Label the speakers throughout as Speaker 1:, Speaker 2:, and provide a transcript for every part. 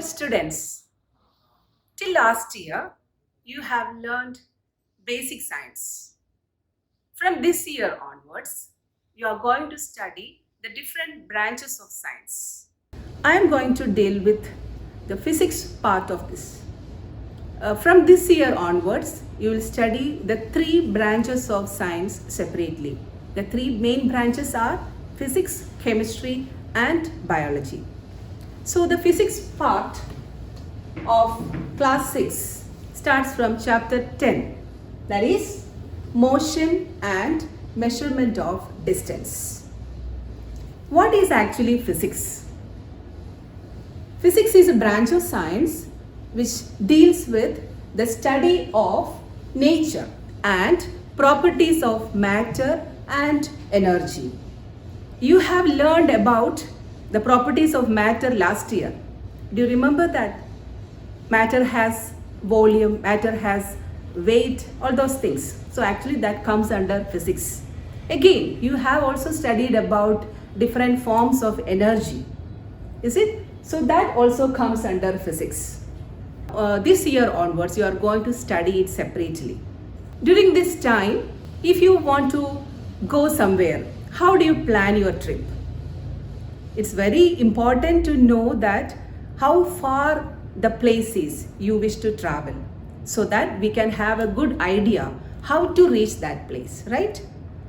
Speaker 1: students, till last year, you have learned basic science. From this year onwards, you are going to study the different branches of science. I am going to deal with the physics part of this. From this year onwards, you will study the three branches of science separately. The three main branches are physics, chemistry, and biology. So the physics part of class 6 starts from chapter 10, that is motion and measurement of distance. What is actually physics? Physics is a branch of science which deals with the study of nature and properties of matter and energy. You have learned about the properties of matter last year. Do you remember that? Matter has volume, matter has weight, all those things. So actually that comes under physics. Again, you have also studied about different forms of energy. Is it? So that also comes under physics. This year onwards, you are going to study it separately. During this time, if you want to go somewhere, how do you plan your trip? It's very important to know that how far the place is you wish to travel, so that we can have a good idea how to reach that place, right?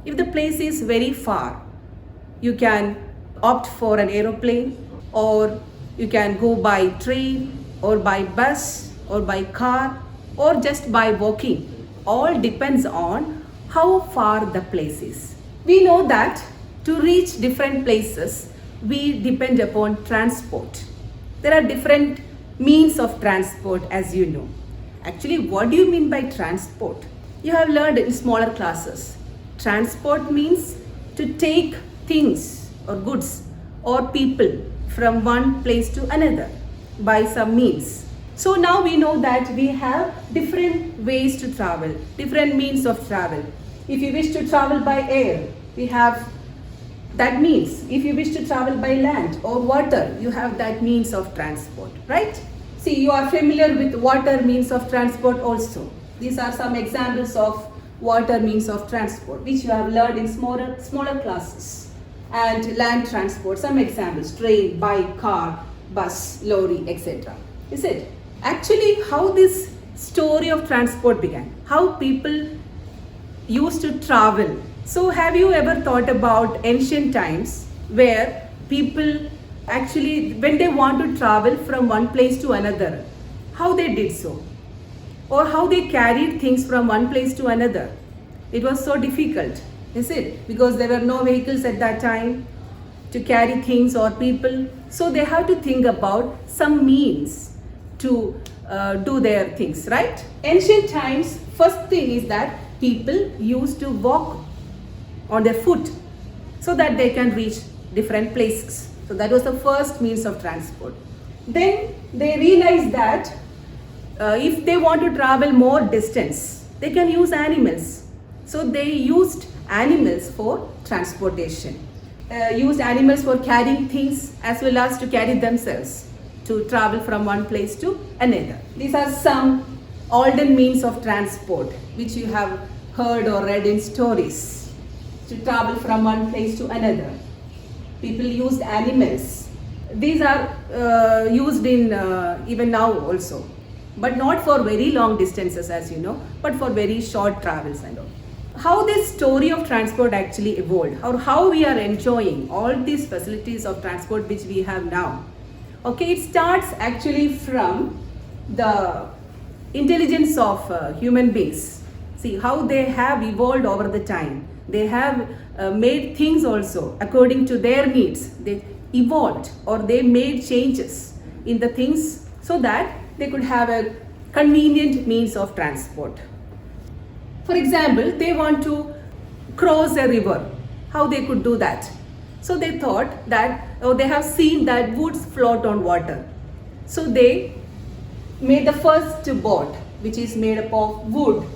Speaker 1: If the place is very far, you can opt for an aeroplane, or you can go by train or by bus or by car or just by walking. All depends on how far the place is. We know that to reach different places, we depend upon transport. There are different means of transport, as you know. Actually, what do you mean by transport? You have learned in smaller classes. Transport means to take things or goods or people from one place to another by some means. So now we know that we have different ways to travel, different means of travel. If you wish to travel by air, we have that means. If you wish to travel by land or water, you have that means of transport, right? See, you are familiar with water means of transport also. These are some examples of water means of transport, which you have learned in smaller classes. And land transport, some examples: train, bike, car, bus, lorry, etc. Is it? Actually, how this story of transport began, how people used to travel. So have you ever thought about ancient times where people actually, when they want to travel from one place to another, how they did so? Or how they carried things from one place to another? It was so difficult, is it? Because there were no vehicles at that time to carry things or people. So they have to think about some means to do their things, right? Ancient times, first thing is that people used to walk on their foot so that they can reach different places. So that was the first means of transport. Then they realized that if they want to travel more distance, they can use animals. So they used animals for transportation, used animals for carrying things as well as to carry themselves, to travel from one place to another. These are some olden means of transport which you have heard or read in stories. To travel from one place to another, people used animals. These are used in even now also, but not for very long distances, as you know, but for very short travels and all. How this story of transport actually evolved, or how we are enjoying all these facilities of transport which we have now. Okay, it starts actually from the intelligence of human beings. See how they have evolved over the time. They have made things also according to their needs. They evolved, or they made changes in the things so that they could have a convenient means of transport. For example, they want to cross a river. How they could do that? So they thought that, they have seen that woods float on water. So they made the first boat, which is made up of wood,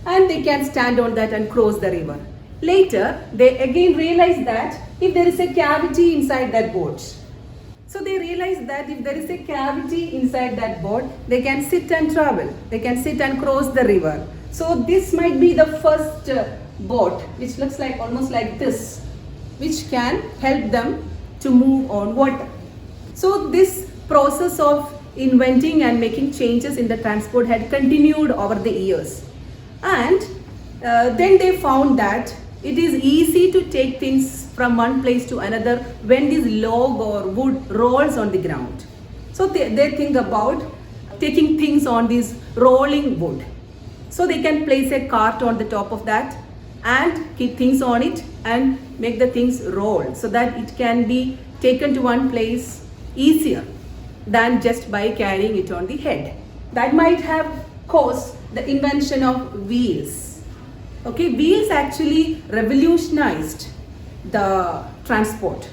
Speaker 1: and they can stand on that and cross the river. Later, they again realized that if there is a cavity inside that boat, So they realized that if there is a cavity inside that boat, they can sit and travel. They can sit and cross the river. So this might be the first boat, which looks like almost like this, which can help them to move on water. So this process of inventing and making changes in the transport had continued over the years. And then they found that it is easy to take things from one place to another when this log or wood rolls on the ground. So they think about taking things on this rolling wood. So they can place a cart on the top of that and keep things on it and make the things roll so that it can be taken to one place easier than just by carrying it on the head. That might have caused the invention of wheels. Okay, wheels actually revolutionized the transport.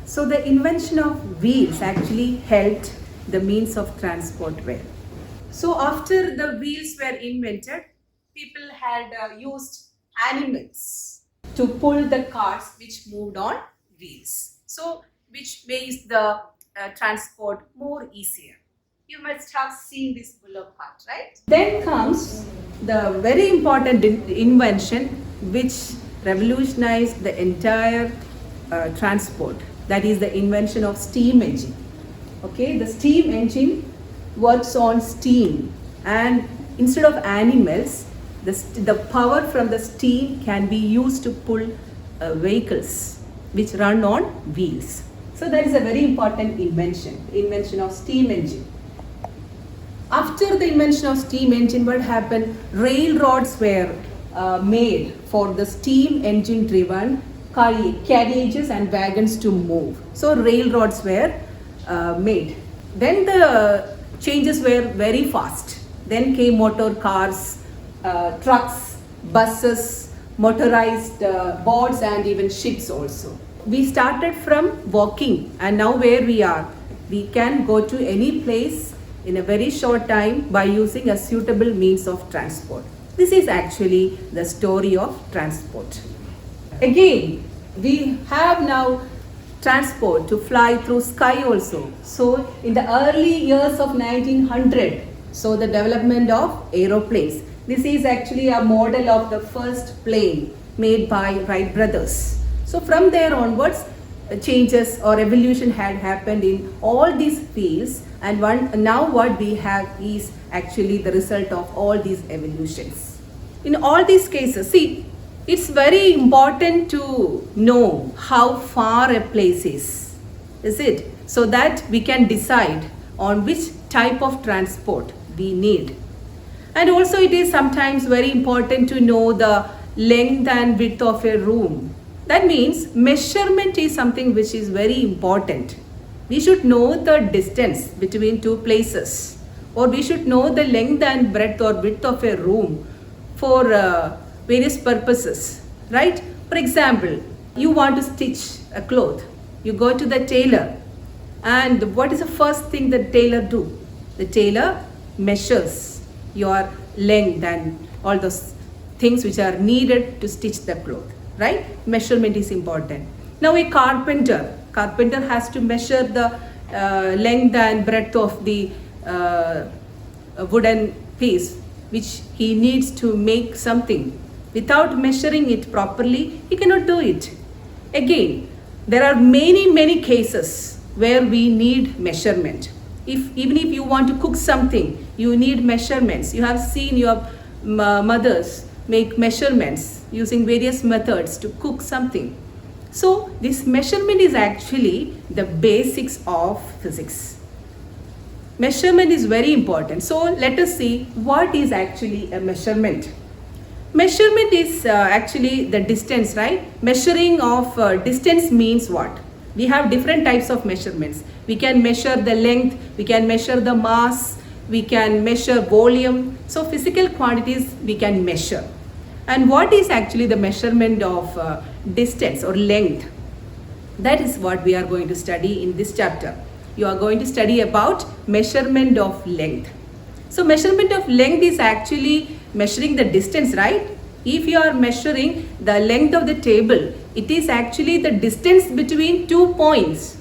Speaker 1: So the invention of wheels actually helped the means of transport well. So after the wheels were invented, people had used animals to pull the carts which moved on wheels. So which makes the transport more easier. You must have seen this bullock cart, right? Then comes the very important invention which revolutionized the entire transport. That is the invention of steam engine. Okay, the steam engine works on steam, and instead of animals, the power from the steam can be used to pull vehicles which run on wheels. So that is a very important invention, the invention of steam engine. After the invention of steam engine, what happened? Railroads were made for the steam engine driven carriages and wagons to move. So railroads were made. Then the changes were very fast. Then came motor cars, trucks, buses, motorized boats, and even ships also. We started from walking, and now where we are, we can go to any place in a very short time by using a suitable means of transport. This is actually the story of transport. Again, we have now transport to fly through sky also. So in the early years of 1900, so the development of aeroplanes. This is actually a model of the first plane made by Wright brothers. So from there onwards, changes or evolution had happened in all these fields, and now what we have is actually the result of all these evolutions. In all these cases, see, it's very important to know how far a place is it? So that we can decide on which type of transport we need. And also it is sometimes very important to know the length and width of a room. That means measurement is something which is very important. We should know the distance between two places, or we should know the length and breadth or width of a room for various purposes, right? For example, you want to stitch a cloth. You go to the tailor, and what is the first thing the tailor do? The tailor measures your length and all those things which are needed to stitch the cloth. Right? Measurement is important. Now a carpenter has to measure the length and breadth of the wooden piece which he needs to make something. Without measuring it properly, he cannot do it. Again, there are many cases where we need measurement. Even if you want to cook something, you need measurements. You have seen your mothers make measurements using various methods to cook something. So this measurement is actually the basics of physics. Measurement is very important. So let us see what is actually a measurement. Measurement is actually the distance, right? Measuring of distance means what? We have different types of measurements. We can measure the length, we can measure the mass, we can measure volume. So physical quantities we can measure. And what is actually the measurement of distance or length? That is what we are going to study in this chapter. You are going to study about measurement of length. So measurement of length is actually measuring the distance, right? If you are measuring the length of the table, it is actually the distance between 2 points.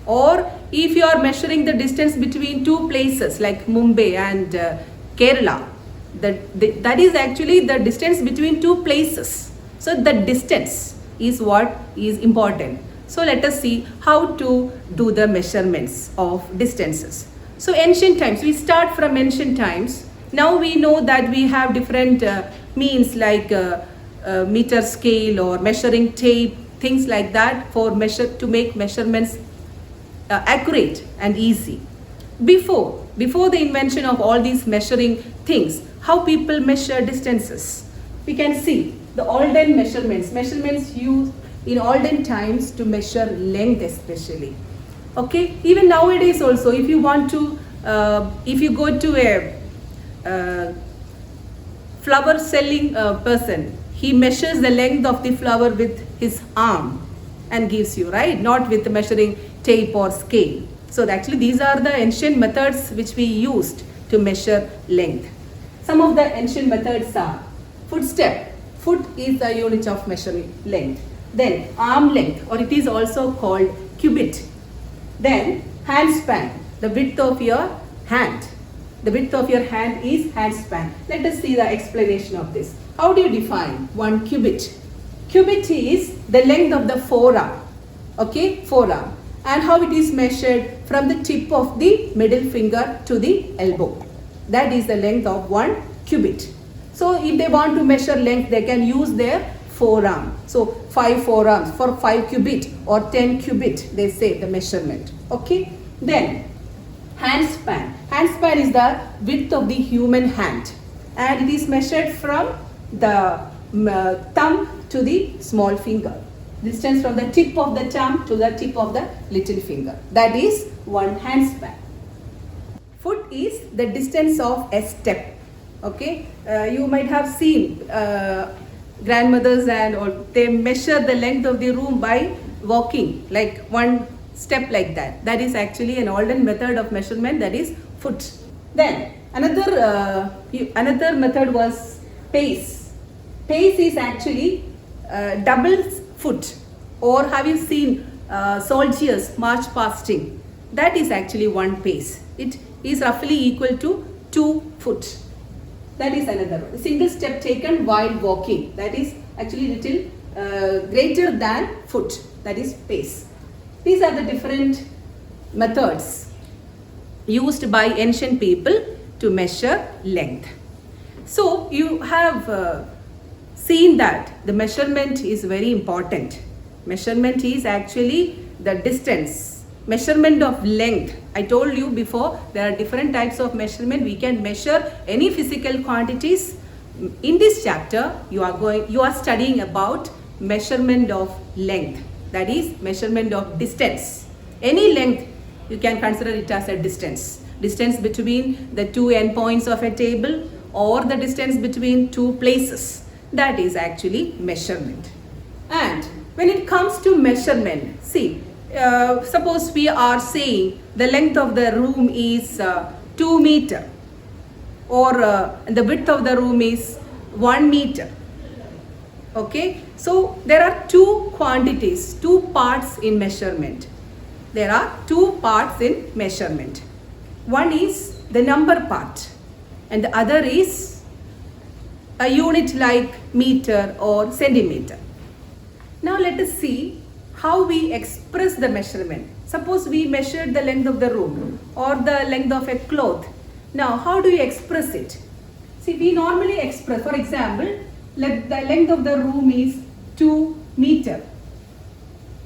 Speaker 1: Or if you are measuring the distance between two places like Mumbai and Kerala, that is actually the distance between two places. So the distance is what is important. So let us see how to do the measurements of distances. So ancient times, we start from ancient times. Now we know that we have different means like meter scale or measuring tape, things like that for to make measurements accurate and easy. Before the invention of all these measuring things, how people measure distances. We can see the olden measurements used in olden times to measure length especially. Okay, even nowadays also, if you want to, if you go to a flower selling person, he measures the length of the flower with his arm and gives you, right? Not with measuring tape or scale. So actually these are the ancient methods which we used to measure length. Some of the ancient methods are footstep. Foot is the unit of measuring length. Then arm length, or it is also called cubit. Then hand span, the width of your hand. The width of your hand is hand span. Let us see the explanation of this. How do you define one cubit? Cubit is the length of the forearm. Okay, forearm. And how it is measured from the tip of the middle finger to the elbow. That is the length of one cubit. So if they want to measure length, they can use their forearm. So 5 forearms for 5 cubit or 10 cubit, they say the measurement. Okay. Then hand span. Hand span is the width of the human hand, and it is measured from the thumb to the small finger. Distance from the tip of the thumb to the tip of the little finger. That is one hand span. Foot is the distance of a step. Okay, you might have seen grandmothers and all, they measure the length of the room by walking like one step like that. That is actually an olden method of measurement, that is foot. Then another method was pace. Pace is actually double foot. Or have you seen soldiers march fasting? That is actually one pace. It is roughly equal to 2 foot. That is another one. Single step taken while walking. That is actually little greater than foot. That is pace. These are the different methods used by ancient people to measure length. So you have seen that the measurement is very important. Measurement is actually the distance. Measurement of length. I told you before, there are different types of measurement. We can measure any physical quantities. In this chapter, you are studying about measurement of length. That is measurement of distance. Any length, you can consider it as a distance. Distance between the two endpoints of a table or the distance between two places. That is actually measurement. And when it comes to measurement, see, suppose we are saying the length of the room is 2 meter or the width of the room is 1 meter. Okay, so there are two quantities, two parts in measurement. There are two parts in measurement. One is the number part and the other is a unit like meter or centimeter. Now let us see how we express the measurement. Suppose we measured the length of the room or the length of a cloth. Now how do you express it? See, we normally express, for example, the length of the room is 2 meter.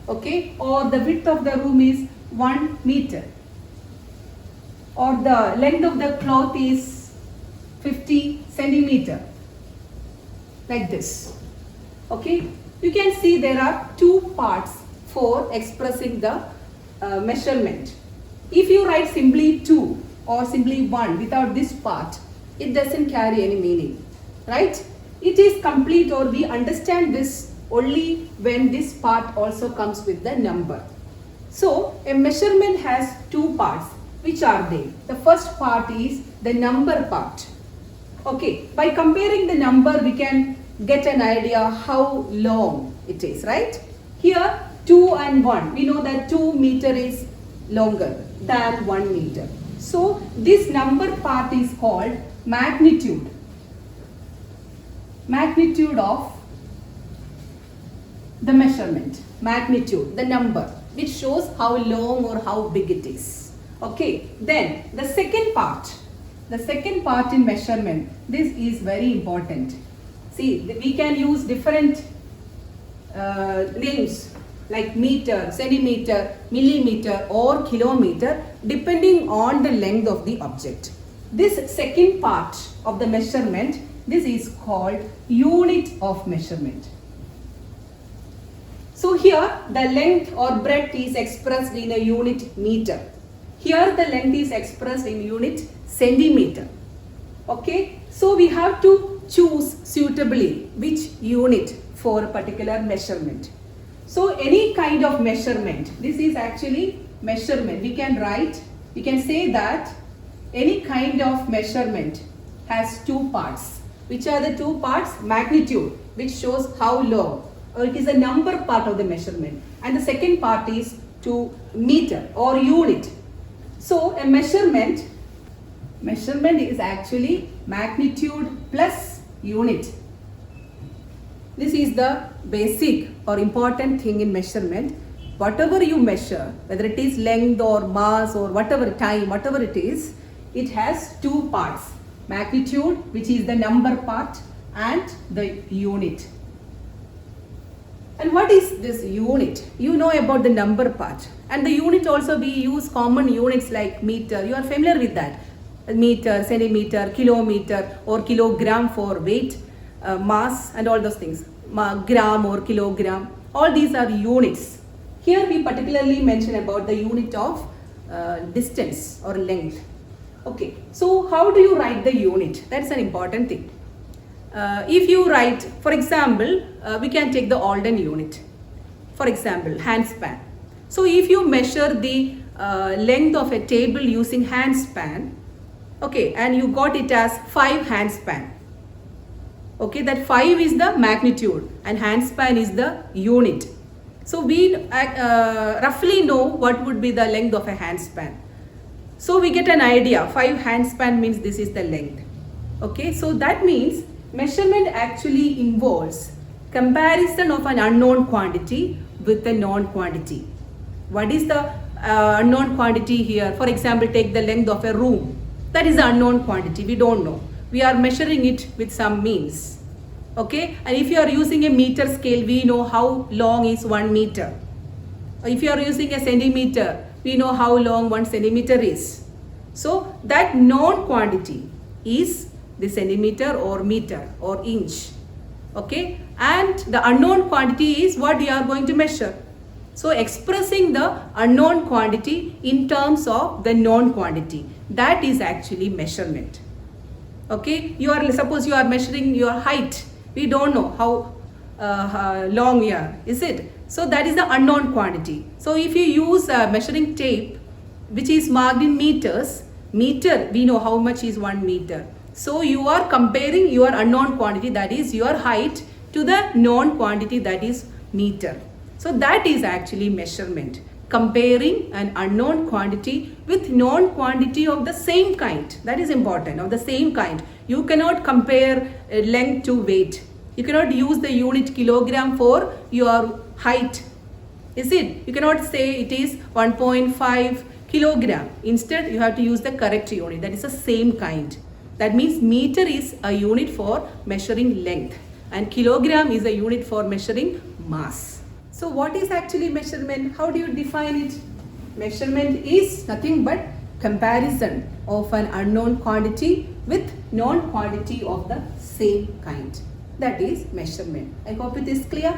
Speaker 1: Okay, or the width of the room is 1 meter. Or the length of the cloth is 50 centimeter. Like this. Okay, you can see there are two parts for expressing the measurement. If you write simply 2 or simply 1 without this part, it doesn't carry any meaning, right? It is complete, or we understand this only when this part also comes with the number. So a measurement has two parts. Which are they? The first part is the number part. Okay, by comparing the number we can get an idea how long it is, right? Here 2 and 1. We know that 2 meter is longer than 1 meter. So this number part is called magnitude. Magnitude of the measurement. Magnitude, the number, which shows how long or how big it is. Okay, then the second part. The second part in measurement, this is very important. See, we can use different names like meter, centimeter, millimeter or kilometer depending on the length of the object. This second part of the measurement, this is called unit of measurement. So here the length or breadth is expressed in a unit meter. Here the length is expressed in unit centimeter. Okay, so we have to choose suitably which unit for a particular measurement. So any kind of measurement, this is actually measurement. We can say that any kind of measurement has two parts. Which are the two parts? Magnitude, which shows how long, or it is a number part of the measurement. And the second part is to meter or unit. So a measurement is actually magnitude plus unit. This is the basic or important thing in measurement. Whatever you measure, whether it is length or mass or whatever time, whatever it is, it has two parts. Magnitude, which is the number part, and the unit. And what is this unit? You know about the number part. And the unit also, we use common units like meter. You are familiar with that. Meter, centimeter, kilometer or kilogram for weight, mass and all those things. Gram or kilogram. All these are units. Here we particularly mention about the unit of distance or length. Okay, so how do you write the unit? That's an important thing. If you write, for example, we can take the Alden unit. For example, handspan. So if you measure the length of a table using handspan, okay, and you got it as 5 handspan. Okay, that 5 is the magnitude and handspan is the unit. So we roughly know what would be the length of a handspan. So we get an idea, 5 handspan means this is the length. Okay, so that means measurement actually involves comparison of an unknown quantity with a known quantity. What is the unknown quantity here? For example, take the length of a room. That is the unknown quantity, we don't know. We are measuring it with some means. Okay, and if you are using a meter scale, we know how long is 1 meter. If you are using a centimeter, we know how long 1 centimeter is. So that known quantity is the centimeter or meter or inch. Okay, and the unknown quantity is what you are going to measure. So expressing the unknown quantity in terms of the known quantity, that is actually measurement. Okay, suppose you are measuring your height. We don't know how long you are, is it? So that is the unknown quantity. So if you use a measuring tape which is marked in meters, meter, we know how much is 1 meter. So you are comparing your unknown quantity, that is your height, to the known quantity, that is meter. So that is actually measurement. Comparing an unknown quantity with known quantity of the same kind. That is important, of the same kind. You cannot compare length to weight. You cannot use the unit kilogram for your height. Is it? You cannot say it is 1.5 kilogram. Instead, you have to use the correct unit. That is the same kind. That means meter is a unit for measuring length and kilogram is a unit for measuring mass. So what is actually measurement? How do you define it? Measurement is nothing but comparison of an unknown quantity with known quantity of the same kind. That is measurement. I hope it is clear.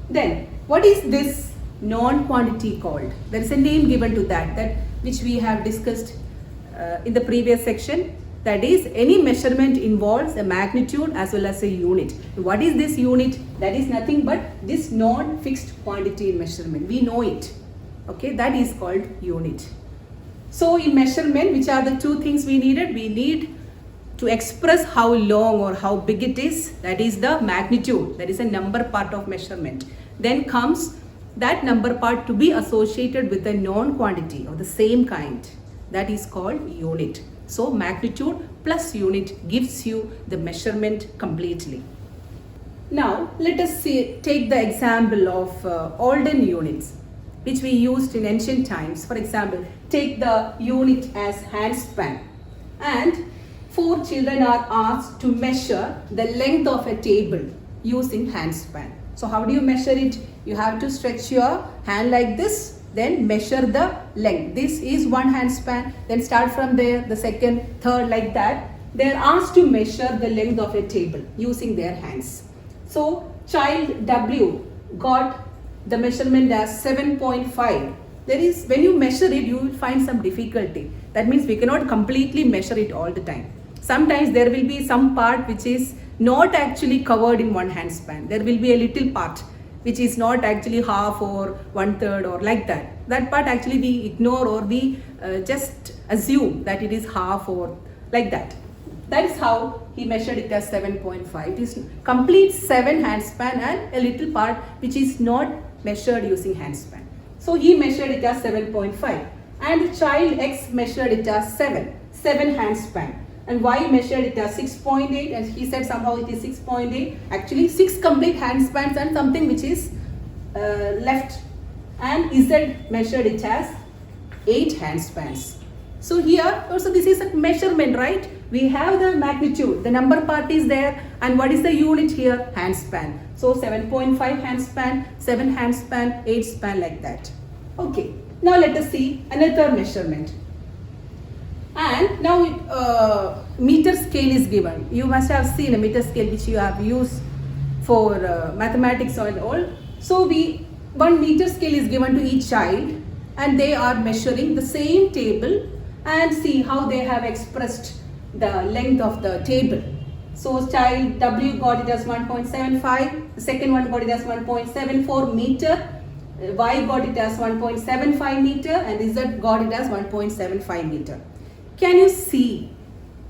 Speaker 1: Then what is this known quantity called? There is a name given to that which we have discussed in the previous section. That is, any measurement involves a magnitude as well as a unit. What is this unit? That is nothing but this non-fixed quantity in measurement. We know it. Okay, that is called unit. So in measurement, which are the two things we needed? We need to express how long or how big it is. That is the magnitude. That is a number part of measurement. Then comes that number part to be associated with a known quantity of the same kind. That is called unit. So magnitude plus unit gives you the measurement completely. Now let us take the example of olden units which we used in ancient times. For example, take the unit as handspan, and 4 children are asked to measure the length of a table using handspan. So how do you measure it? You have to stretch your hand like this, then measure the length. This is 1 handspan, then start from there, the second, third, like that. They are asked to measure the length of a table using their hands. So child W got the measurement as 7.5. There is, when you measure it, you will find some difficulty. That means we cannot completely measure it all the time. Sometimes there will be some part which is not actually covered in 1 handspan. There will be a little part which is not actually half or 1/3 or like that. That part actually we ignore, or we just assume that it is half or like that. That is how he measured it as 7.5. It is complete 7 handspan and a little part which is not measured using handspan. So he measured it as 7.5, and child X measured it as 7 handspan, and Y measured it as 6.8, and he said somehow it is 6.8. Actually 6 complete handspans and something which is left, and Z measured it as 8 handspans. So here also this is a measurement, right? We have the magnitude, the number part is there, and what is the unit here? Handspan. So 7.5 handspan, 7 handspan, 8 span, like that. Okay, now let us see another measurement. And now meter scale is given. You must have seen a meter scale which you have used for mathematics and all. So 1 meter scale is given to each child, and they are measuring the same table, and see how they have expressed the length of the table. So child W got it as 1.75, the second one got it as 1.74 meter, Y got it as 1.75 meter, and Z got it as 1.75 meter. Can you see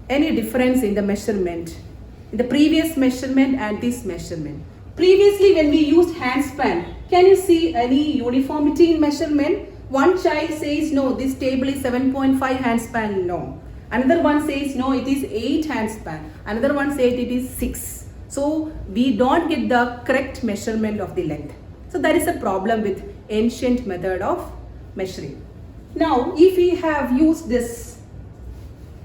Speaker 1: any difference in the measurement, in the previous measurement and this measurement? Previously when we used handspan, can you see any uniformity in measurement? One child says no, this table is 7.5 handspan, no. Another one says no, it is 8 handspan. Another one says it is 6. So we don't get the correct measurement of the length. So that is a problem with ancient method of measuring. Now if we have used this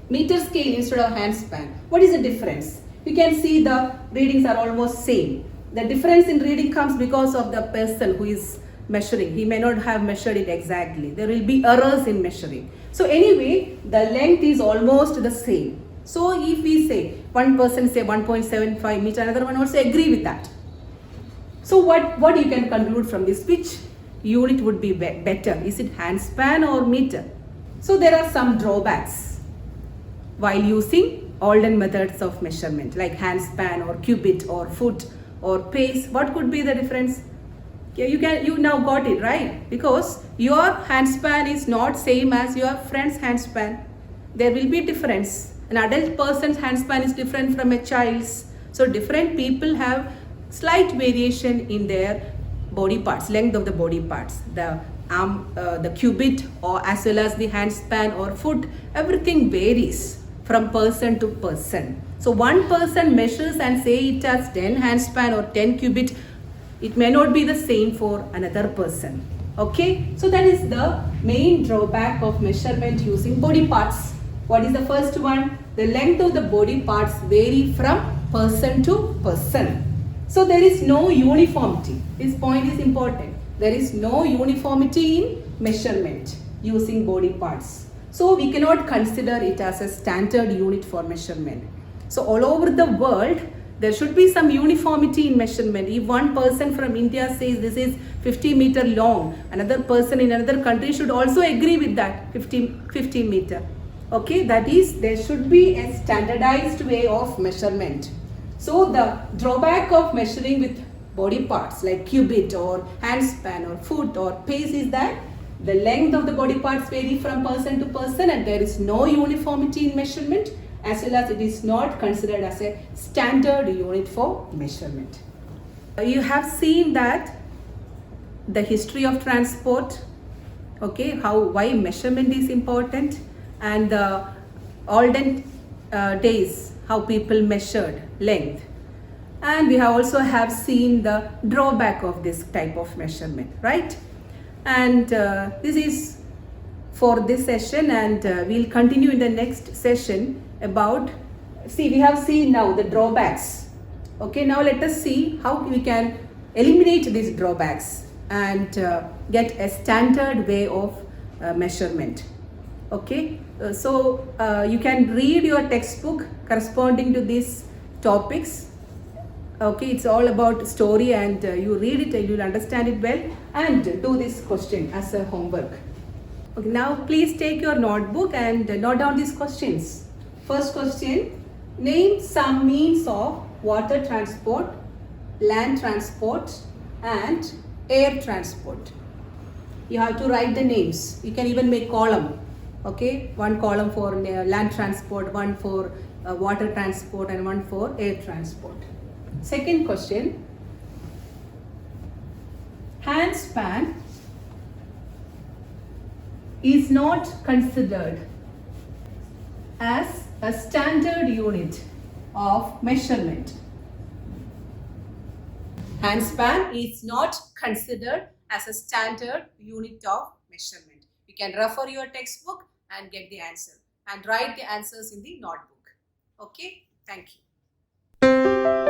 Speaker 1: meter scale instead of handspan, what is the difference? You can see the readings are almost same. The difference in reading comes because of the person who is measuring. He may not have measured it exactly. There will be errors in measuring. So anyway, the length is almost the same. So if we say, one person say 1.75 meter, another one also agree with that. So what you can conclude from this? Which unit would be better? Is it handspan or meter? So there are some drawbacks while using olden methods of measurement like handspan or cubit or foot or pace. What could be the difference? You now got it, right? Because your handspan is not same as your friend's handspan. There will be difference. An adult person's handspan is different from a child's. So different people have slight variation in their body parts, length of the body parts, the arm, the cubit, or as well as the handspan or foot. Everything varies from person to person. So one person measures and say it as 10 handspan or 10 cubit. It may not be the same for another person. Okay, so that is the main drawback of measurement using body parts. What is the first one? The length of the body parts vary from person to person. So there is no uniformity. This point is important. There is no uniformity in measurement using body parts. So we cannot consider it as a standard unit for measurement. So all over the world, there should be some uniformity in measurement. If one person from India says this is 50 meter long, another person in another country should also agree with that 50 meter. Okay, that is, there should be a standardized way of measurement. So the drawback of measuring with body parts like cubit or handspan or foot or pace is that the length of the body parts vary from person to person, and there is no uniformity in measurement, as well as it is not considered as a standard unit for measurement. You have seen that the history of transport, okay, why measurement is important, and the olden days, how people measured length. And we have also have seen the drawback of this type of measurement, right? And this is for this session, and we'll continue in the next session about, see, we have seen now the drawbacks. Okay, now let us see how we can eliminate these drawbacks and get a standard way of measurement. Okay, so you can read your textbook corresponding to these topics. Okay, it's all about story, and you read it and you'll understand it well, and do this question as a homework. Okay, now please take your notebook and note down these questions. First question, name some means of water transport, land transport and air transport. You have to write the names. You can even make column. Okay, one column for land transport, one for water transport, and one for air transport. Second question, handspan is not considered as a standard unit of measurement. Handspan is not considered as a standard unit of measurement. You can refer your textbook and get the answer, and write the answers in the notebook. Okay, thank you.